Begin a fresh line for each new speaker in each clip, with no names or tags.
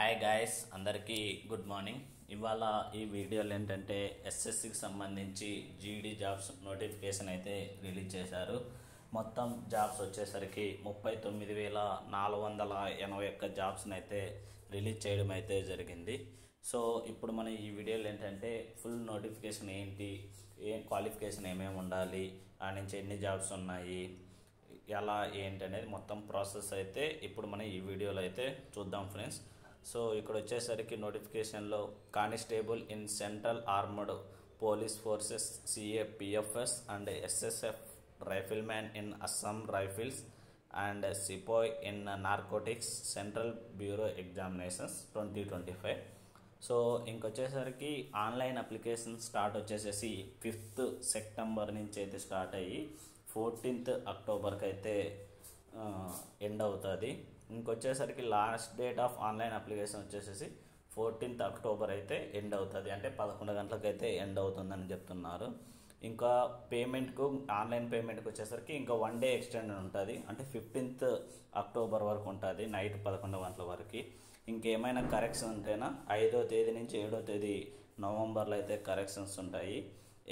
Hi guys, అందరికీ good morning. ఇవాళ ఈ వీడియోలో ఏంటంటే ఎస్ఎస్సికి సంబంధించి జీడీ జాబ్స్ నోటిఫికేషన్ అయితే రిలీజ్ చేశారు. మొత్తం జాబ్స్ వచ్చేసరికి 39,481 జాబ్స్ని అయితే రిలీజ్ చేయడం అయితే జరిగింది. సో ఇప్పుడు మనం ఈ వీడియోలో ఏంటంటే ఫుల్ నోటిఫికేషన్ ఏంటి, క్వాలిఫికేషన్ ఏమేమి ఉండాలి, ఆ నుంచి ఎన్ని జాబ్స్ ఉన్నాయి, ఎలా ఏంటి అనేది మొత్తం ప్రాసెస్ అయితే ఇప్పుడు మనం ఈ వీడియోలో అయితే చూద్దాం ఫ్రెండ్స్. సో ఇక్కడ వచ్చేసరికి నోటిఫికేషన్లో constable in central armed police forces CAPFs and SSF rifleman in Assam rifles and సిపాయ్ in narcotics central bureau examinations 2025. So ఇంకొచ్చేసరికి ఆన్లైన్ అప్లికేషన్ స్టార్ట్ వచ్చేసేసి 5th సెప్టెంబర్ నుంచి అయితే స్టార్ట్ అయ్యి 14th అక్టోబర్కి అయితే ఎండ్ అవుతుంది. ఇంకొచ్చేసరికి last date of online application వచ్చేసేసి 14th అక్టోబర్ అయితే ఎండ్ అవుతుంది, అంటే 11 గంటలకు అయితే ఎండ్ అవుతుందని చెప్తున్నారు. ఇంకా పేమెంట్కు ఆన్లైన్ పేమెంట్కి వచ్చేసరికి ఇంకా 1 డే ఎక్స్టెండ్ ఉంటుంది, అంటే 15th అక్టోబర్ వరకు ఉంటుంది, నైట్ 11 గంటల వరకు. ఇంకేమైనా కరెక్షన్ ఉంటేనా 5వ తేదీ నుంచి 7వ తేదీ నవంబర్లో అయితే కరెక్షన్స్ ఉంటాయి.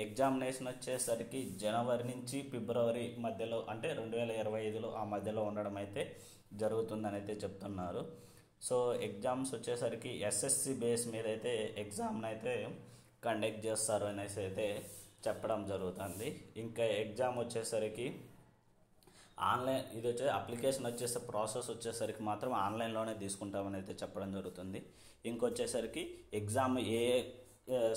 ఎగ్జామినేషన్ వచ్చేసరికి జనవరి నుంచి ఫిబ్రవరి మధ్యలో, అంటే 2025లో ఆ మధ్యలో ఉండడం అయితే జరుగుతుందని అయితే చెప్తున్నారు. సో ఎగ్జామ్స్ వచ్చేసరికి ఎస్ఎస్సి బేస్ మీద అయితే ఎగ్జామ్ని అయితే కండక్ట్ చేస్తారు అనేసి అయితే చెప్పడం జరుగుతుంది. ఇంకా ఎగ్జామ్ వచ్చేసరికి ఆన్లైన్, ఇది వచ్చే అప్లికేషన్ వచ్చేసి ప్రాసెస్ వచ్చేసరికి మాత్రం ఆన్లైన్లోనే తీసుకుంటామని అయితే చెప్పడం జరుగుతుంది. ఇంకొచ్చేసరికి ఎగ్జామ్ ఏ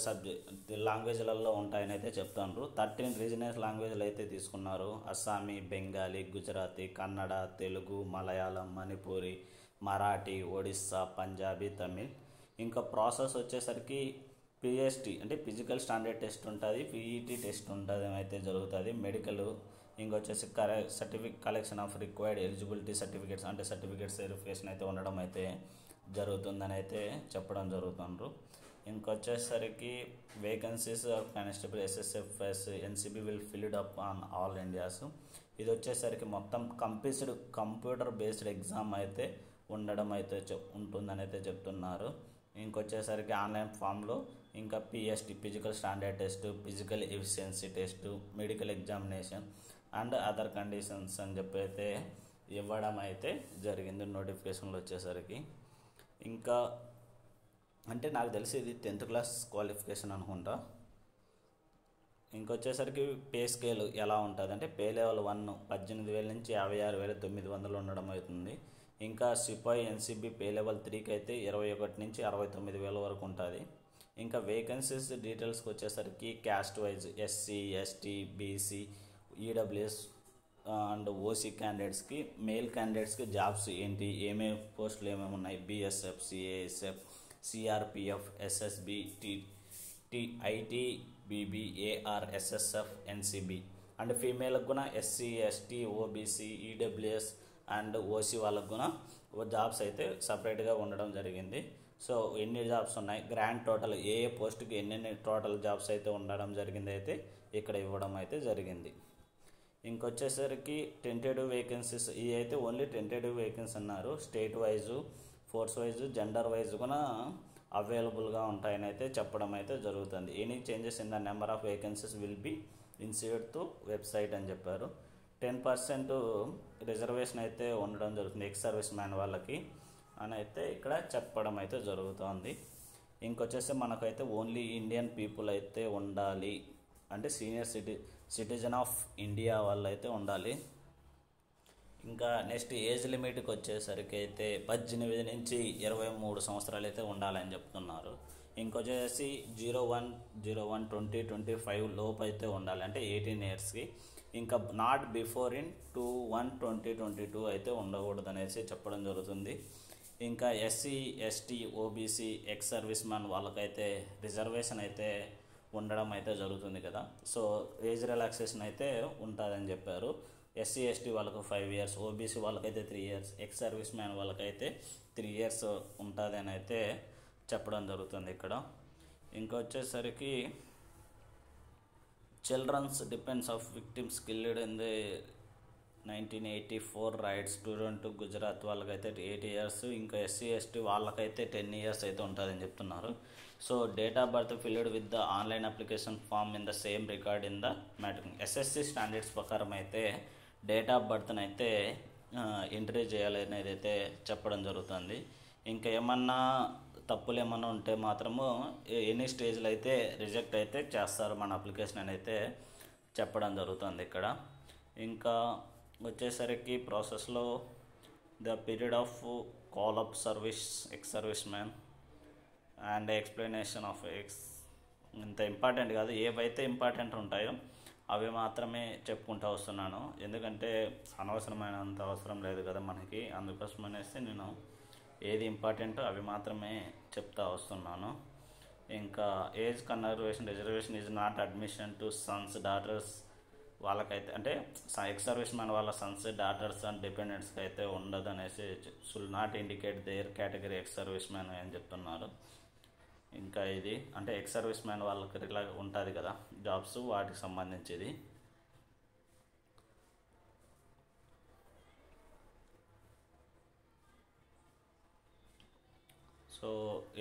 సబ్జెక్ట్ లాంగ్వేజ్లలో ఉంటాయని అయితే చెప్తున్నారు. 13 రీజనల్ లాంగ్వేజ్లు అయితే తీసుకున్నారు. అస్సామీ, బెంగాలీ, గుజరాతీ, కన్నడ, తెలుగు, మలయాళం, మణిపూరి, మరాఠీ, ఒడిస్సా, పంజాబీ, తమిళ్. ఇంకా ప్రాసెస్ వచ్చేసరికి పిఎస్టీ అంటే ఫిజికల్ స్టాండర్డ్ టెస్ట్ ఉంటుంది, పీఈటీ టెస్ట్ ఉంటుంది అయితే జరుగుతుంది. మెడికల్, ఇంకొచ్చేసి collection of required eligibility certificates, అంటే సర్టిఫికేట్స్ వెరిఫికేషన్ అయితే ఉండడం అయితే జరుగుతుందని అయితే చెప్పడం జరుగుతుండ్రు. ఇంకొచ్చేసరికి vacancies of constable SSFs NCB will filled up on all India's. ఇది వచ్చేసరికి మొత్తం కంప్యూటర్ బేస్డ్ ఎగ్జామ్ అయితే ఉండడం అయితే ఉంటుందని అయితే చెప్తున్నారు. ఇంకొచ్చేసరికి ఆన్లైన్ ఫామ్లో ఇంకా PST physical standard test, physical efficiency test, medical examination and other conditions అని చెప్పి అయితే ఇవ్వడం అయితే జరిగింది నోటిఫికేషన్లో వచ్చేసరికి. ఇంకా అంటే నాకు తెలిసి ఇది 10th క్లాస్ క్వాలిఫికేషన్ అనుకుంటా. ఇంకొచ్చేసరికి పే స్కేల్ ఎలా ఉంటుంది అంటే పే లెవెల్ 1 18,000 నుంచి 56,900 ఉండడం అవుతుంది. ఇంకా సిపాయి ఎన్సిబి పే లెవెల్ 3కి అయితే 21 నుంచి 69,000 వరకు ఉంటుంది. ఇంకా వేకెన్సీస్ డీటెయిల్స్కి వచ్చేసరికి caste wise SC, ST, BC, EWS and OC క్యాండిడేట్స్కి, మేల్ క్యాండిడేట్స్కి జాబ్స్ ఏంటి, ఏమేమి పోస్టులు ఏమేమి ఉన్నాయి, BSF, CASF, CRPF, SSB, ITBB, AR, SSF, NCB. And ఫీమేల్కి కూడా SC, ST, OBC, EWS and OC వాళ్ళకు కూడా జాబ్స్ అయితే సపరేట్గా ఉండడం జరిగింది. సో ఎన్ని జాబ్స్ ఉన్నాయి, గ్రాండ్ టోటల్ ఏ పోస్ట్కి ఎన్నెన్ని టోటల్ జాబ్స్ అయితే ఉండడం జరిగింది అయితే ఇక్కడ ఇవ్వడం అయితే జరిగింది. ఇంకొచ్చేసరికి టెంటేటివ్ వేకెన్సీస్, ఇవి అయితే ఓన్లీ టెంటేటివ్ వేకెన్సీ అన్నారు. State wise, force wise, gender wise కూడా అవైలబుల్గా ఉంటాయని అయితే చెప్పడం అయితే జరుగుతుంది. Any changes in the number of vacancies will be insert to website అని చెప్పారు. 10% రిజర్వేషన్ అయితే ఉండడం జరుగుతుంది ఎక్స్ సర్వీస్ మ్యాన్ వాళ్ళకి అని అయితే ఇక్కడ చెప్పడం అయితే జరుగుతుంది. ఇంకొచ్చేసి మనకైతే ఓన్లీ ఇండియన్ పీపుల్ అయితే ఉండాలి, అంటే సీనియర్ సిటిజన్ ఆఫ్ ఇండియా వాళ్ళు అయితే ఉండాలి. ఇంకా నెక్స్ట్ ఏజ్ లిమిట్కి వచ్చేసరికి అయితే 18 నుంచి 23 సంవత్సరాలు అయితే ఉండాలని చెప్తున్నారు. ఇంకొచ్చేసి 01/01/2025 లోపు అయితే ఉండాలి, అంటే 18 ఇయర్స్కి. ఇంకా నాట్ బిఫోర్ ఇన్ 2/1/2022 అయితే ఉండకూడదు అనేసి చెప్పడం జరుగుతుంది. ఇంకా SC, ST, OBC, X service man వాళ్ళకైతే రిజర్వేషన్ అయితే ఉండడం అయితే జరుగుతుంది కదా. సో ఏజ్ రిలాక్సేషన్ అయితే ఉంటుందని చెప్పారు. ఎస్సీ, ఎస్టీ వాళ్ళకు 5 years, ఓబీసీ వాళ్ళకైతే 3 years, ఎక్స్ సర్వీస్ మ్యాన్ వాళ్ళకైతే 3 years ఉంటుంది అని అయితే చెప్పడం జరుగుతుంది ఇక్కడ. ఇంకొచ్చేసరికి childrens depends of victims killed in the 1984 riot student Gujarat వాళ్ళకైతే 8 ఇయర్స్, ఇంకా ఎస్సీ ఎస్టీ వాళ్ళకైతే 10 ఇయర్స్ అయితే ఉంటుందని చెప్తున్నారు. So date of birth filled with the online application form in the same record in the matric. SSC standards ప్రకారం అయితే date of బర్త్ని అయితే entry చేయాలి అనేది అయితే చెప్పడం జరుగుతుంది. ఇంకా ఏమన్నా తప్పులు ఏమన్నా ఉంటే మాత్రము ఎనీ స్టేజ్లో అయితే రిజెక్ట్ అయితే చేస్తారు మన అప్లికేషన్ అని అయితే చెప్పడం జరుగుతుంది ఇక్కడ. ఇంకా వచ్చేసరికి ప్రాసెస్లో the period of call up service X service man and explanation of ఇంత ఇంపార్టెంట్ కాదు, ఏవైతే ఇంపార్టెంట్ ఉంటాయో అవి మాత్రమే చెప్పుకుంటూ వస్తున్నాను, ఎందుకంటే అనవసరమైనంత అవసరం లేదు కదా మనకి. అందుకోసం అనేసి నేను ఏది ఇంపార్టెంటో అవి మాత్రమే చెప్తా వస్తున్నాను. ఇంకా age conversation reservation is not admission to sons daughters వాళ్ళకైతే, అంటే ఎక్స్ సర్వీస్ మ్యాన్ వాళ్ళ సన్స్ డాటర్స్ అండ్ డిపెండెంట్స్కి అయితే ఉండదు అనేసి shall not indicate their category ex service man అని చెప్తున్నారు. ఇంకా ఇది అంటే ఎక్స్ సర్వీస్ మ్యాన్ వాళ్ళకి ఇలా ఉంటుంది కదా జాబ్స్, వాటికి సంబంధించింది. సో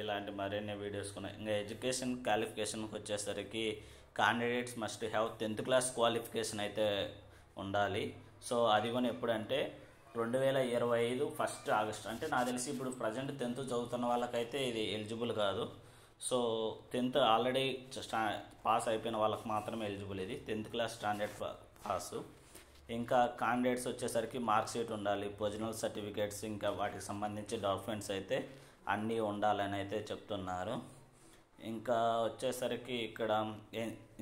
ఇలాంటి మరిన్ని వీడియోస్ ఉన్నాయి. ఇంకా ఎడ్యుకేషన్ క్వాలిఫికేషన్కి వచ్చేసరికి candidates must have 10th class qualification అయితే ఉండాలి. సో అది కూడా ఎప్పుడంటే 2025 1 ఆగస్ట్, అంటే నాకు తెలిసి ఇప్పుడు ప్రజెంట్ 10th చదువుతున్న వాళ్ళకైతే ఇది ఎలిజిబుల్ కాదు. సో 10th ఆల్రెడీ పాస్ అయిపోయిన వాళ్ళకి మాత్రమే ఎలిజిబుల్ ఇది 10th క్లాస్ స్టాండర్డ్ పాస్. ఇంకా క్యాండిడేట్స్ వచ్చేసరికి మార్క్ షీట్ ఉండాలి, ఒరిజినల్ సర్టిఫికేట్స్, ఇంకా వాటికి సంబంధించి డాక్యుమెంట్స్ అయితే అన్నీ ఉండాలని అయితే చెప్తున్నారు. ఇంకా వచ్చేసరికి ఇక్కడ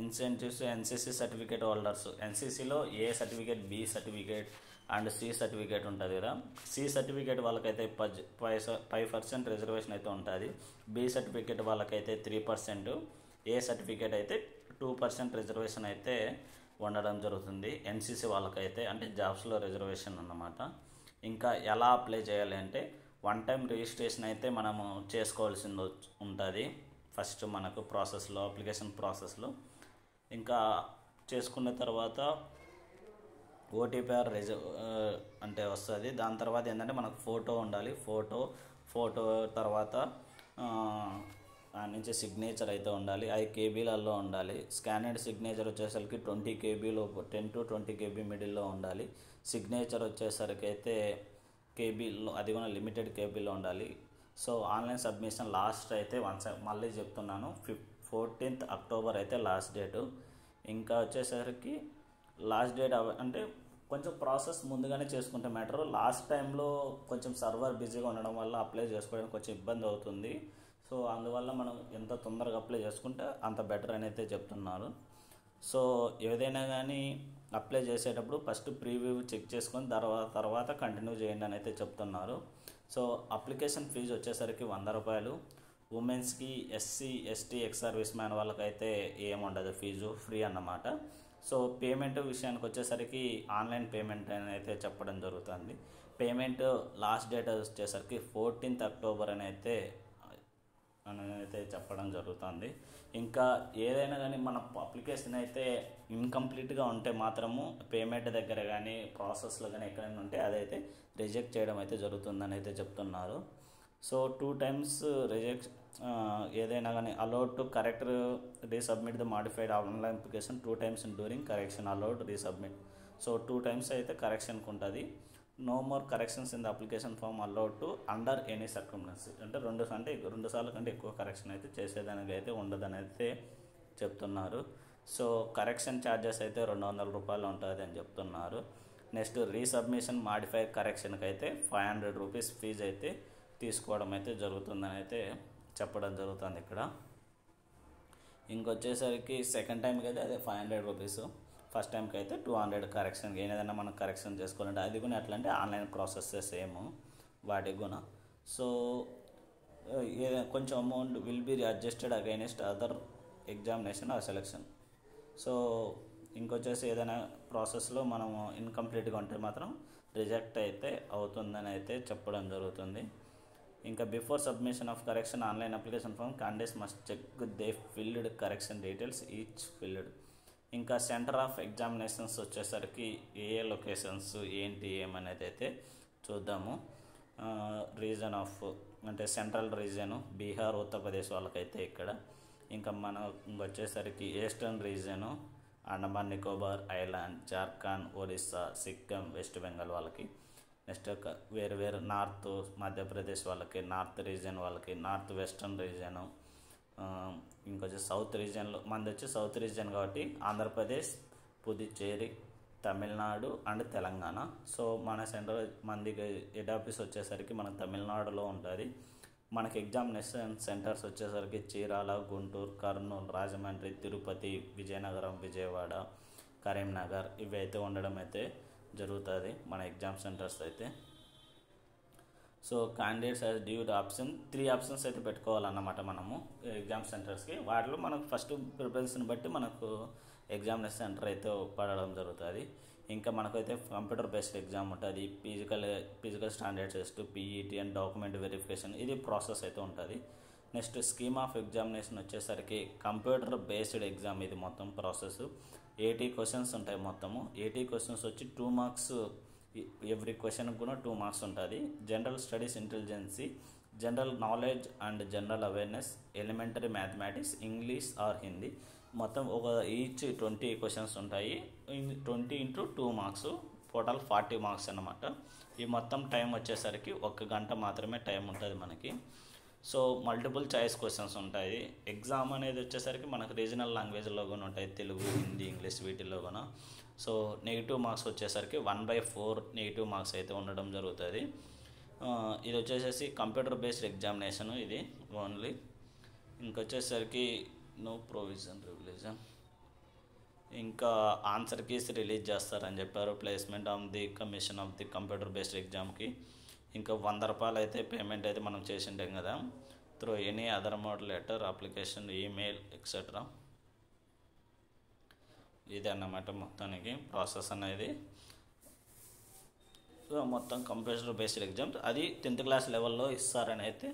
ఇన్సెంటివ్స్ ఎన్సీసీ సర్టిఫికేట్ హోల్డర్స్, ఎన్సీసీలో A certificate, B certificate and C certificate ఉంటుంది కదా. సి సర్టిఫికేట్ వాళ్ళకైతే 5% రిజర్వేషన్ అయితే ఉంటుంది, బి సర్టిఫికేట్ వాళ్ళకైతే 3%, ఏ సర్టిఫికేట్ అయితే 2% రిజర్వేషన్ అయితే ఉండడం జరుగుతుంది ఎన్సీసీ వాళ్ళకైతే, అంటే జాబ్స్లో రిజర్వేషన్ అన్నమాట. ఇంకా ఎలా అప్లై చేయాలి అంటే 1 టైం రిజిస్ట్రేషన్ అయితే మనము చేసుకోవాల్సింది ఉంటుంది ఫస్ట్ మనకు ప్రాసెస్లో, అప్లికేషన్ ప్రాసెస్లో. ఇంకా చేసుకున్న తర్వాత ఓటీపీఆర్ అంటే వస్తుంది. దాని తర్వాత ఏంటంటే మనకు ఫోటో ఉండాలి, ఫోటో తర్వాత నుంచి సిగ్నేచర్ అయితే ఉండాలి, 5 కేబీలలో ఉండాలి. స్కానర్డ్ సిగ్నేచర్ వచ్చేసరికి 20 కేబీలో 10 to 20 కేబీ మిడిల్లో ఉండాలి. సిగ్నేచర్ వచ్చేసరికి అయితే కేబీలో, అది కూడా లిమిటెడ్ కేబీలో ఉండాలి. సో ఆన్లైన్ సబ్మిషన్ లాస్ట్ అయితే మళ్ళీ చెప్తున్నాను 14th అక్టోబర్ అయితే లాస్ట్ డేటు. ఇంకా వచ్చేసరికి లాస్ట్ డేట్ అంటే కొంచెం ప్రాసెస్ ముందుగానే చేసుకుంటే మ్యాటర్. లాస్ట్ టైంలో కొంచెం సర్వర్ బిజీగా ఉండడం వల్ల అప్లై చేసుకోవడానికి కొంచెం ఇబ్బంది అవుతుంది. సో అందువల్ల మనం ఎంత తొందరగా అప్లై చేసుకుంటే అంత బెటర్ అని అయితే చెప్తున్నారు. సో ఏదైనా కానీ అప్లై చేసేటప్పుడు ఫస్ట్ ప్రీవ్యూ చెక్ చేసుకొని తర్వాత కంటిన్యూ చేయండి అని అయితే చెప్తున్నారు. సో అప్లికేషన్ ఫీజు వచ్చేసరికి 100 రూపాయలు. ఉమెన్స్కి, SC ST ex service man వాళ్ళకైతే ఏముండదు, ఫీజు ఫ్రీ అన్నమాట. సో పేమెంట్ విషయానికి వచ్చేసరికి ఆన్లైన్ పేమెంట్ అని అయితే చెప్పడం జరుగుతుంది. పేమెంట్ లాస్ట్ డేట్ వచ్చేసరికి 14th అక్టోబర్ అని అయితే చెప్పడం జరుగుతుంది. ఇంకా ఏదైనా కానీ మన అప్లికేషన్ అయితే ఇన్కంప్లీట్గా ఉంటే మాత్రము పేమెంట్ దగ్గర కానీ ప్రాసెస్లో కానీ ఎక్కడైనా ఉంటే అదైతే రిజెక్ట్ చేయడం అయితే జరుగుతుందని అయితే చెప్తున్నారు. సో 2 times రిజెక్ట్ ఏదైనా కానీ allowed to correct resubmit the modified online application 2 times during correction allowed resubmit. So 2 times అయితే కరెక్షన్కి ఉంటుంది. No more corrections in the application form allowed to under any circumstances, అంటే 2 సార్లు కంటే ఎక్కువ కరెక్షన్ అయితే చేసేదానికి అయితే ఉండదని అయితే చెప్తున్నారు. సో కరెక్షన్ ఛార్జెస్ అయితే 200 రూపాయలు ఉంటుంది అని చెప్తున్నారు. నెక్స్ట్ రీసబ్మిషన్ మాడిఫై కరెక్షన్కి అయితే 500 రూపీస్ ఫీజు అయితే తీసుకోవడం అయితే జరుగుతుందని అయితే చెప్పడం జరుగుతుంది ఇక్కడ. ఇంకొచ్చేసరికి సెకండ్ టైంకి అయితే అదే 500 రూపీస్, ఫస్ట్ టైంకి అయితే 200 కరెక్షన్కి. ఏదైనా మనం కరెక్షన్ చేసుకోవాలంటే అది కూడా ఎట్లా అంటే ఆన్లైన్ ప్రాసెస్ సేమ్ వాటికి కూడా. సో కొంచెం amount will be adjusted against other examination or selection. So ఇంకొచ్చేసి ఏదైనా ప్రాసెస్లో మనము ఇన్కంప్లీట్గా ఉంటే మాత్రం రిజెక్ట్ అయితే అవుతుందని అయితే చెప్పడం జరుగుతుంది. ఇంకా before submission of correction online application form candidates must check they field correction details each field. ఇంకా సెంటర్ ఆఫ్ ఎగ్జామినేషన్స్ వచ్చేసరికి ఏ ఏ లొకేషన్స్ ఏంటి ఏమనేది అయితే చూద్దాము. రీజన్ ఆఫ్ అంటే సెంట్రల్ రీజను బీహార్, ఉత్తరప్రదేశ్ వాళ్ళకైతే ఇక్కడ. ఇంకా మనం వచ్చేసరికి eastern reason Andaman Nicobar island, Jharkhand, Orissa, Sikkim, west Bengal వాళ్ళకి. నెక్స్ట్ వేరు వేరు నార్త్ మధ్యప్రదేశ్ వాళ్ళకి, నార్త్ రీజన్ వాళ్ళకి, నార్త్ వెస్టర్న్ రీజను. ఇంకొచ్చి సౌత్ రీజన్లో మనది వచ్చి సౌత్ రీజన్ కాబట్టి ఆంధ్రప్రదేశ్, పుదుచ్చేరి, తమిళనాడు అండ్ తెలంగాణ. సో మన మనది హెడ్ ఆఫీస్ వచ్చేసరికి మన తమిళనాడులో ఉంటుంది. మనకి ఎగ్జామినేషన్ సెంటర్స్ వచ్చేసరికి చీరాల, గుంటూరు, కర్నూలు, రాజమండ్రి, తిరుపతి, విజయనగరం, విజయవాడ, కరీంనగర్ ఇవి అయితే ఉండడం అయితే జరుగుతుంది మన ఎగ్జామ్ సెంటర్స్ అయితే. So candidates as dude option 3 options అయితే పెట్టుకోవాలన్నమాట మనము ఎగ్జామ్ సెంటర్స్కి. వాటిలో మనకు ఫస్ట్ ప్రిపరేషన్ బట్టి మనకు ఎగ్జామినేషన్ సెంటర్ అయితే పడడం జరుగుతుంది. ఇంకా మనకైతే కంప్యూటర్ బేస్డ్ ఎగ్జామ్ ఉంటుంది, physical standard test, PET and document verification, ఇది ప్రాసెస్ అయితే ఉంటుంది. నెక్స్ట్ స్కీమ్ ఆఫ్ ఎగ్జామినేషన్ వచ్చేసరికి కంప్యూటర్ బేస్డ్ ఎగ్జామ్, ఇది మొత్తం ప్రాసెస్. 80 క్వశ్చన్స్ ఉంటాయి మొత్తము. 80 క్వశ్చన్స్ వచ్చి 2 మార్క్స్, ఎవ్రీ క్వశ్చన్కి కూడా 2 మార్క్స్ ఉంటుంది. General studies intelligence, general knowledge and general awareness, elementary mathematics, English or Hindi, మొత్తం ఒక ఈచ్ 20 క్వశ్చన్స్ ఉంటాయి. 20 × 2 మార్క్స్, టోటల్ 40 మార్క్స్ అన్నమాట. ఈ మొత్తం టైం వచ్చేసరికి 1 గంట మాత్రమే టైం ఉంటుంది మనకి. సో మల్టిపుల్ చాయిస్ క్వశ్చన్స్ ఉంటాయి. ఎగ్జామ్ అనేది వచ్చేసరికి మనకు రీజనల్ లాంగ్వేజ్లో కూడా ఉంటాయి, తెలుగు, హిందీ, ఇంగ్లీష్ వీటిల్లో కూడా. సో నెగిటివ్ మార్క్స్ వచ్చేసరికి 1/4 నెగిటివ్ మార్క్స్ అయితే ఉండడం జరుగుతుంది. ఇది వచ్చేసేసి కంప్యూటర్ బేస్డ్ ఎగ్జామినేషన్ ఇది ఓన్లీ. ఇంకొచ్చేసరికి నో ప్రొవిజన్ రివిజన్. ఇంకా ఆన్సర్ కీస్ రిలీజ్ చేస్తారని చెప్పారు placement of the commission of the computer based ఎగ్జామ్కి. ఇంకా 100 రూపాయలు అయితే పేమెంట్ అయితే మనం చేసి ఉంటాం కదా, through any other mode letter, application, email etcetera. ఇది అన్నమాట మొత్తానికి ప్రాసెస్ అనేది. మొత్తం కంప్యూటర్ బేస్డ్ ఎగ్జామ్స్ అది 10th క్లాస్ లెవెల్లో ఇస్తారని అయితే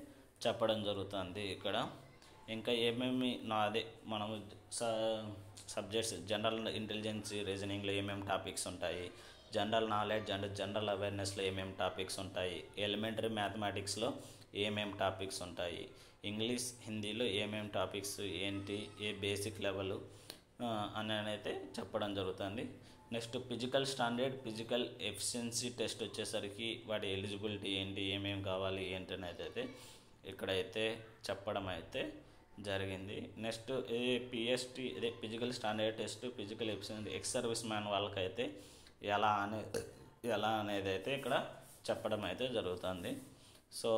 చెప్పడం జరుగుతుంది ఇక్కడ. ఇంకా ఏమేమి మనం సబ్జెక్ట్స్ జనరల్ ఇంటెలిజెన్స్ రీజనింగ్లో ఏమేమి టాపిక్స్ ఉంటాయి, జనరల్ నాలెడ్జ్ అండ్ జనరల్ అవేర్నెస్లో ఏమేమి టాపిక్స్ ఉంటాయి, ఎలిమెంటరీ మ్యాథమెటిక్స్లో ఏమేమి టాపిక్స్ ఉంటాయి, ఇంగ్లీష్ హిందీలో ఏమేమి టాపిక్స్ ఏంటి, ఏ బేసిక్ లెవెల్ అని అయితే చెప్పడం జరుగుతుంది. Next physical standard, physical efficiency test వచ్చేసరికి వాటి ఎలిజిబిలిటీ ఏంటి, ఏమేమి కావాలి ఏంటి అనేది అయితే ఇక్కడైతే చెప్పడం అయితే జరిగింది. నెక్స్ట్ పిఎస్టీ అదే physical standard test, physical efficiency ex service man వాళ్ళకైతే ఎలా అనేది అయితే ఇక్కడ చెప్పడం అయితే జరుగుతుంది. సో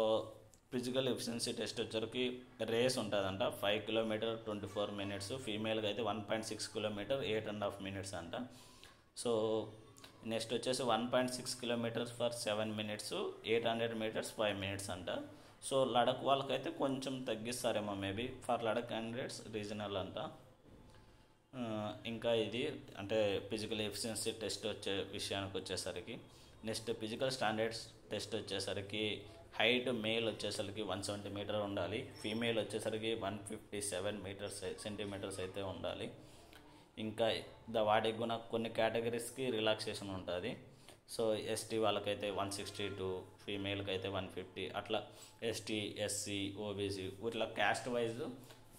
ఫిజికల్ ఎఫిషియన్సీ టెస్ట్ వచ్చరికి రేస్ ఉంటుందంట, 5 కిలోమీటర్ 24 మినిట్స్, ఫీమేల్కి అయితే 1.6 కిలోమీటర్ 8.5 మినిట్స్ అంట. సో నెక్స్ట్ వచ్చేసి 1.6 kilometers for 7 minutes, 800 meters 5 minutes అంట. సో లడక్ వాళ్ళకైతే కొంచెం తగ్గిస్తారేమో maybe, for Ladakh candidates regional అంట. ఇంకా ఇది అంటే ఫిజికల్ ఎఫిషియన్సీ టెస్ట్ వచ్చే విషయానికి వచ్చేసరికి, నెక్స్ట్ ఫిజికల్ స్టాండర్డ్స్ టెస్ట్ వచ్చేసరికి హైట్ మేల్ వచ్చేసరికి 170 మీటర్ ఉండాలి, ఫీమేల్ వచ్చేసరికి 157 సెంటీమీటర్స్ అయితే ఉండాలి. ఇంకా వాటికి కూడా కొన్ని కేటగిరీస్కి రిలాక్సేషన్ ఉంటుంది. సో ఎస్టీ వాళ్ళకైతే 162, ఫీమేల్కి అయితే 150, అట్లా ఎస్టీ, ఎస్సీ, ఓబీసీ ఇట్లా క్యాస్ట్ వైజ్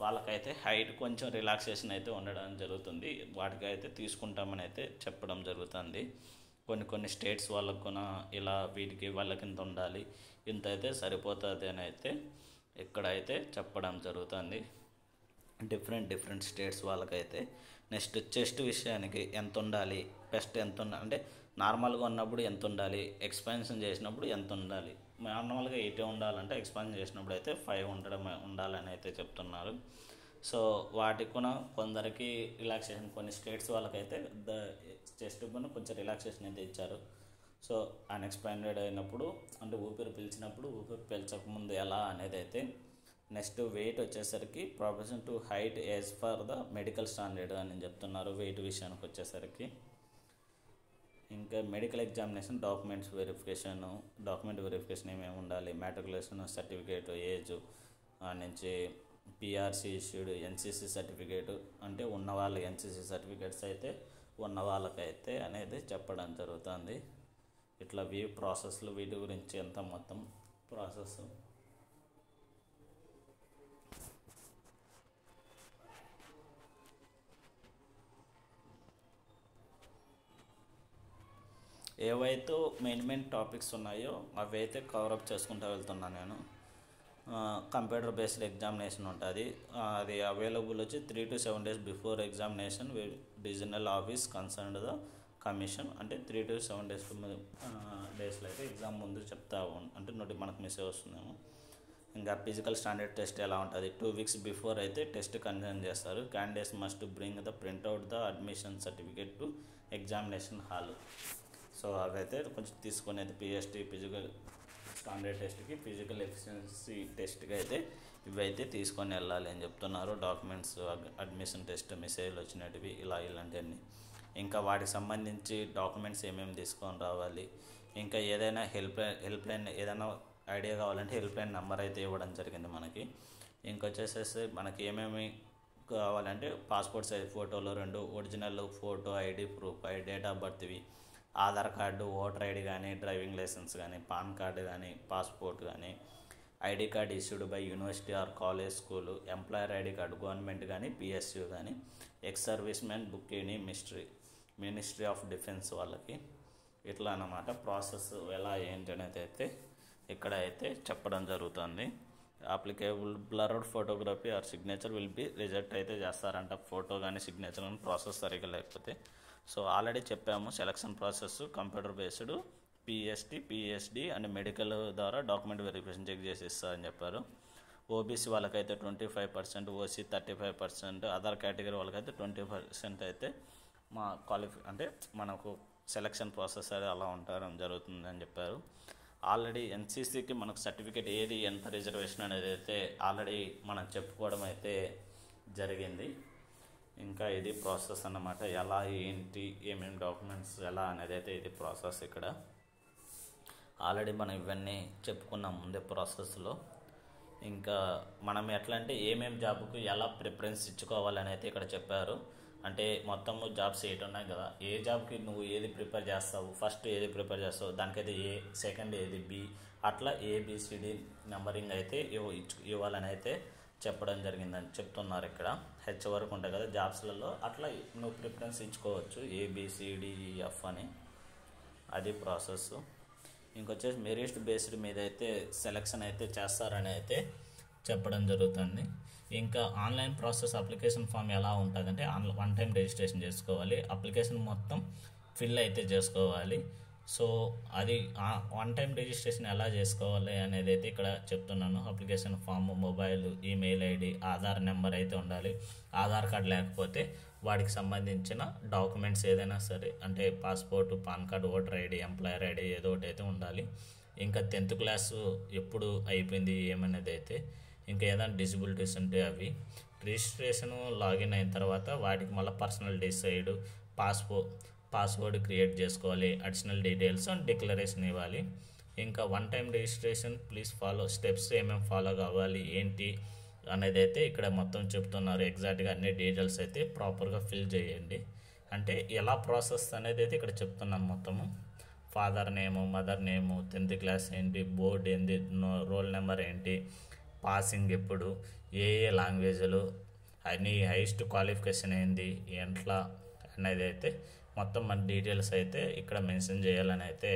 వాళ్ళకైతే హైట్ కొంచెం రిలాక్సేషన్ అయితే ఉండడం జరుగుతుంది. వాటికి అయితే తీసుకుంటామని అయితే చెప్పడం జరుగుతుంది. కొన్ని స్టేట్స్ వాళ్ళకు కూడా ఇలా వీటికి వాళ్ళకి ఇంత ఉండాలి, ఇంత అయితే సరిపోతుంది అని అయితే ఇక్కడైతే చెప్పడం జరుగుతుంది డిఫరెంట్ స్టేట్స్ వాళ్ళకైతే. నెక్స్ట్ చెస్ట్ విషయానికి ఎంత ఉండాలి, పెస్ట్ ఎంత ఉండాలి అంటే నార్మల్గా ఉన్నప్పుడు ఎంత ఉండాలి, ఎక్స్పాన్షన్ చేసినప్పుడు ఎంత ఉండాలి. నార్మల్గా 80 ఉండాలంటే ఎక్స్పాన్షన్ చేసినప్పుడు అయితే 5 ఉండాలని అయితే చెప్తున్నారు. సో వాటికి కూడా కొందరికి రిలాక్సేషన్, కొన్ని స్టేట్స్ వాళ్ళకైతే చెస్ట్ కూడా కొంచెం రిలాక్సేషన్ అయితే ఇచ్చారు. సో అన్ఎక్స్పాండెడ్ అయినప్పుడు అంటే ఊపిరి పీల్చినప్పుడు ఊపిరి పీల్చకముందు ఎలా అనేది అయితే. నెక్స్ట్ వెయిట్ వచ్చేసరికి proportion to height as per the medical standard అని చెప్తున్నారు వెయిట్ విషయానికి వచ్చేసరికి. ఇంకా మెడికల్ ఎగ్జామినేషన్, డాక్యుమెంట్ వెరిఫికేషన్ ఏమేమి ఉండాలి, మ్యాట్రికులేషన్ సర్టిఫికేట్, ఏజ్ నుంచి పిఆర్సి ఇష్యూడ్ ఎన్సిసి సర్టిఫికేట్ అంటే ఉన్న వాళ్ళ ఎన్సిసి సర్టిఫికేట్స్ అయితే ఉన్న వాళ్ళకైతే అనేది చెప్పడం జరుగుతుంది. ఇట్లా ప్రాసెస్లు వీటి గురించి ఎంత మొత్తం ప్రాసెస్. ఏవైతే మెయిన్ టాపిక్స్ ఉన్నాయో అవి అయితే కవరప్ చేసుకుంటూ వెళ్తున్నాను నేను. కంప్యూటర్ బేస్డ్ ఎగ్జామినేషన్ ఉంటుంది. అది అవైలబుల్ వచ్చి 3 to 7 days before examination divisional office concerned the commission. అంటే 3 to 7 డేస్లో అయితే ఎగ్జామ్ ముందు చెప్తా అంటే మనకు మెసేజ్ వస్తుందేమో. ఇంకా ఫిజికల్ స్టాండర్డ్ టెస్ట్ ఎలా ఉంటుంది 2 weeks బిఫోర్ అయితే టెస్ట్ కండక్ట్ చేస్తారు. Candidates must bring the printout the admission certificate to examination hall. So అవైతే కొంచెం తీసుకొని అయితే పిఎస్టీ ఫిజికల్ స్టాండర్డ్ టెస్ట్కి ఫిజికల్ ఎఫిషియన్సీ టెస్ట్కి అయితే ఇవైతే తీసుకొని వెళ్ళాలి అని చెప్తున్నారు. డాక్యుమెంట్స్ అడ్మిషన్ టెస్ట్ మెసేజ్లు వచ్చినవి ఇలాంటివన్నీ. ఇంకా వాటికి సంబంధించి డాక్యుమెంట్స్ ఏమేమి తీసుకొని రావాలి. ఇంకా ఏదైనా హెల్ప్ లైన్ ఏదైనా ఐడియా కావాలంటే హెల్ప్ లైన్ నెంబర్ అయితే ఇవ్వడం జరిగింది మనకి. ఇంకొచ్చేసేసి మనకి ఏమేమి కావాలంటే పాస్పోర్ట్ సైజ్ ఫోటోలు 2 original photo, ID proof, date of బర్త్వి, ఆధార్ కార్డు, ఓటర్ ఐడి కానీ, డ్రైవింగ్ లైసెన్స్ కానీ, పాన్ కార్డు కానీ, పాస్పోర్ట్ కానీ, ID card issued by university or college school, employer ID card government కానీ పిఎస్యూ కానీ, ex service man book any ministry of defence వాళ్ళకి. ఇట్లా అన్నమాట ప్రాసెస్ ఎలా ఏంటి అనేది అయితే ఇక్కడ అయితే చెప్పడం జరుగుతుంది. Applicable blurred photography or signature will be reject అయితే చేస్తారంట. ఫోటో కానీ సిగ్నేచర్ కానీ ప్రాసెస్ సరిగ్గా లేకపోతే. సో ఆల్రెడీ చెప్పాము selection process computer based PST and medical ద్వారా డాక్యుమెంట్ వెరిఫికేషన్ చెక్ చేసి ఇస్తారని చెప్పారు. ఓబీసీ వాళ్ళకైతే 25%, ఓసీ 35%, అదర్ కేటగిరీ వాళ్ళకైతే 20% అయితే మా అంటే మనకు సెలక్షన్ ప్రాసెస్ అది అలా ఉంటారని జరుగుతుందని చెప్పారు. ఆల్రెడీ ఎన్సీసీకి మనకు సర్టిఫికేట్ ఏది ఎంత రిజర్వేషన్ అనేది అయితే ఆల్రెడీ మనం చెప్పుకోవడం అయితే జరిగింది. ఇంకా ఇది ప్రాసెస్ అన్నమాట. ఎలా ఏంటి ఏమేమి డాక్యుమెంట్స్ ఎలా అనేది అయితే ఇది ప్రాసెస్. ఇక్కడ ఆల్రెడీ మనం ఇవన్నీ చెప్పుకున్నాం ముందే ప్రాసెస్లో. ఇంకా మనం ఎట్లా అంటే ఏమేమి జాబ్కు ఎలా ప్రిఫరెన్స్ ఇచ్చుకోవాలని అయితే ఇక్కడ చెప్పారు. అంటే మొత్తము జాబ్స్ 8 ఉన్నాయి కదా, ఏ జాబ్కి నువ్వు ఏది ప్రిపేర్ చేస్తావు, ఫస్ట్ ఏది ప్రిపేర్ చేస్తావు, దానికైతే ఏ, సెకండ్ ఏది బి, అట్లా ఏబిసిడి నెంబరింగ్ అయితే ఇవ్వాలని అయితే చెప్పడం జరిగిందని చెప్తున్నారు. ఇక్కడ హెచ్ వరకు ఉంటాయి కదా జాబ్స్లలో, అట్లా నువ్వు ప్రిఫరెన్స్ ఇచ్చుకోవచ్చు ఏబిసిడిఎఫ్ అని. అది ప్రాసెస్. ఇంకొచ్చేసి మెరిట్ బేస్డ్ మీద అయితే సెలక్షన్ అయితే చేస్తారని అయితే చెప్పడం జరుగుతుంది. ఇంకా ఆన్లైన్ ప్రాసెస్ అప్లికేషన్ ఫామ్ ఎలా ఉంటుందంటే 1 time రిజిస్ట్రేషన్ చేసుకోవాలి. అప్లికేషన్ మొత్తం ఫిల్ అయితే చేసుకోవాలి. సో అది 1 time రిజిస్ట్రేషన్ ఎలా చేసుకోవాలి అనేది అయితే ఇక్కడ చెప్తున్నాను. Application form, mobile, email ID, Aadhaar number అయితే ఉండాలి. ఆధార్ కార్డు లేకపోతే వాటికి సంబంధించిన డాక్యుమెంట్స్ ఏదైనా సరే, అంటే passport, pan card, voter ID, employer ID ఏదో ఒకటి అయితే ఉండాలి. ఇంకా 10th క్లాసు ఎప్పుడు అయిపోయింది ఏమనేది అయితే, ఇంకా ఏదైనా డిజబిలిటీస్ ఉంటే అవి. రిజిస్ట్రేషన్ లాగిన్ అయిన తర్వాత వాటికి మళ్ళీ పర్సనల్ డిసైడ్, పాస్వర్డ్ క్రియేట్ చేసుకోవాలి, అడిషనల్ డీటెయిల్స్ అండ్ డిక్లరేషన్ ఇవ్వాలి. ఇంకా 1 time registration please follow steps ఏమేమి ఫాలో కావాలి ఏంటి అనేది అయితే ఇక్కడ మొత్తం చెప్తున్నారు. ఎగ్జాక్ట్గా అన్ని డీటెయిల్స్ అయితే ప్రాపర్గా ఫిల్ చేయండి. అంటే ఎలా ప్రాసెస్ అనేది అయితే ఇక్కడ చెప్తున్నాను మొత్తము. Father name, mother name, 10th class ఏంటి, బోర్డ్ ఏంటి, రోల్ నెంబర్ ఏంటి, పాసింగ్ ఎప్పుడు, ఏ లాంగ్వేజ్లు, నీ హైయెస్ట్ క్వాలిఫికేషన్ ఏంది, ఎట్లా అనేది అయితే మొత్తం మన డీటెయిల్స్ అయితే ఇక్కడ మెన్షన్ చేయాలని అయితే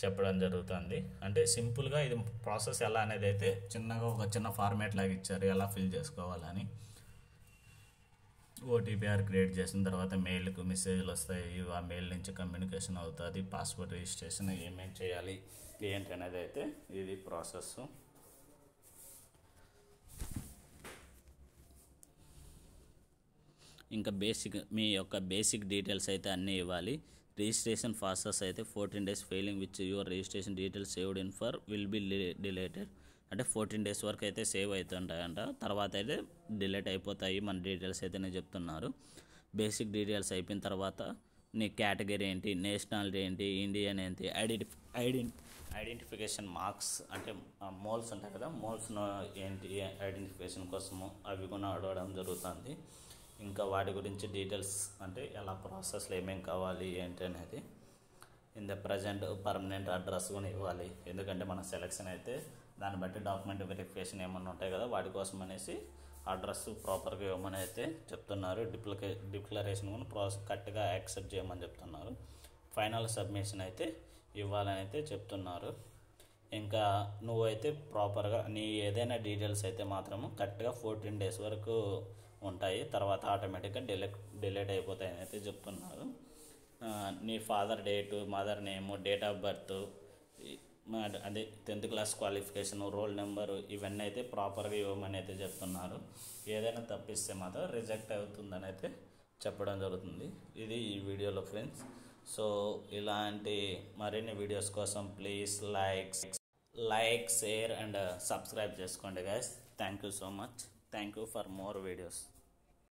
చెప్పడం జరుగుతుంది. అంటే సింపుల్గా ఇది ప్రాసెస్ ఎలా అనేది అయితే చిన్నగా ఒక చిన్న ఫార్మేట్ లాగా ఇచ్చారు ఎలా ఫిల్ చేసుకోవాలని. ఓటీపీఆర్ క్రియేట్ చేసిన తర్వాత మెయిల్కు మెసేజ్లు వస్తాయి. ఆ మెయిల్ నుంచి కమ్యూనికేషన్ అవుతుంది. పాస్పోర్ట్ రిజిస్ట్రేషన్ ఏమేమి చేయాలి ఏంటి అనేది అయితే ఇది ప్రాసెస్. ఇంకా మీ యొక్క బేసిక్ డీటెయిల్స్ అయితే అన్నీ ఇవ్వాలి. రిజిస్ట్రేషన్ ప్రాసెస్ అయితే 14 days failing which your registration details saved in for will be dilated. అంటే 14 days వరకు అయితే సేవ్ అవుతుంటాయంట, తర్వాత అయితే డిలీట్ అయిపోతాయి మన డీటెయిల్స్ అయితే నేను చెప్తున్నారు. బేసిక్ డీటెయిల్స్ అయిపోయిన తర్వాత నీ కేటగిరీ ఏంటి, నేషనాలిటీ ఏంటి, ఇండియన్ ఏంటి, ఐడెంటిఫికేషన్ మార్క్స్ అంటే మోల్స్ ఉంటాయి కదా, మోల్స్ను ఏంటి ఐడెంటిఫికేషన్ కోసము అవి కూడా అడగడం జరుగుతుంది. ఇంకా వాటి గురించి డీటెయిల్స్ అంటే ఎలా ప్రాసెస్లో ఏమేమి కావాలి ఏంటి అనేది, in the present permanent address కూడా ఇవ్వాలి. ఎందుకంటే మన సెలెక్షన్ అయితే దాన్ని బట్టి డాక్యుమెంట్ వెరిఫికేషన్ ఏమన్నా ఉంటాయి కదా, వాటి కోసం అనేసి అడ్రస్ ప్రాపర్గా ఇవ్వమని అయితే చెప్తున్నారు. డిక్లరేషన్ కూడా కరెక్ట్గా యాక్సెప్ట్ చేయమని చెప్తున్నారు. ఫైనల్ సబ్మిషన్ అయితే ఇవ్వాలని అయితే చెప్తున్నారు. ఇంకా నువ్వైతే ప్రాపర్గా నీ ఏదైనా డీటెయిల్స్ అయితే మాత్రము కరెక్ట్గా 14 days వరకు ఉంటాయి, తర్వాత ఆటోమేటిక్గా డిలీట్ అయిపోతాయని అయితే చెప్తున్నారు. నీ father date, mother name, date of birth, అదే 10th class qualification, roll number ఇవన్నీ అయితే ప్రాపర్గా ఇవ్వమని అయితే చెప్తున్నారు. ఏదైనా తప్పిస్తే మాత్రం రిజెక్ట్ అవుతుందని అయితే చెప్పడం జరుగుతుంది. ఇది ఈ వీడియోలో ఫ్రెండ్స్. సో ఇలాంటి మరిన్ని వీడియోస్ కోసం please like share and subscribe చేసుకోండి guys. Thank you so much. Thank you for more videos.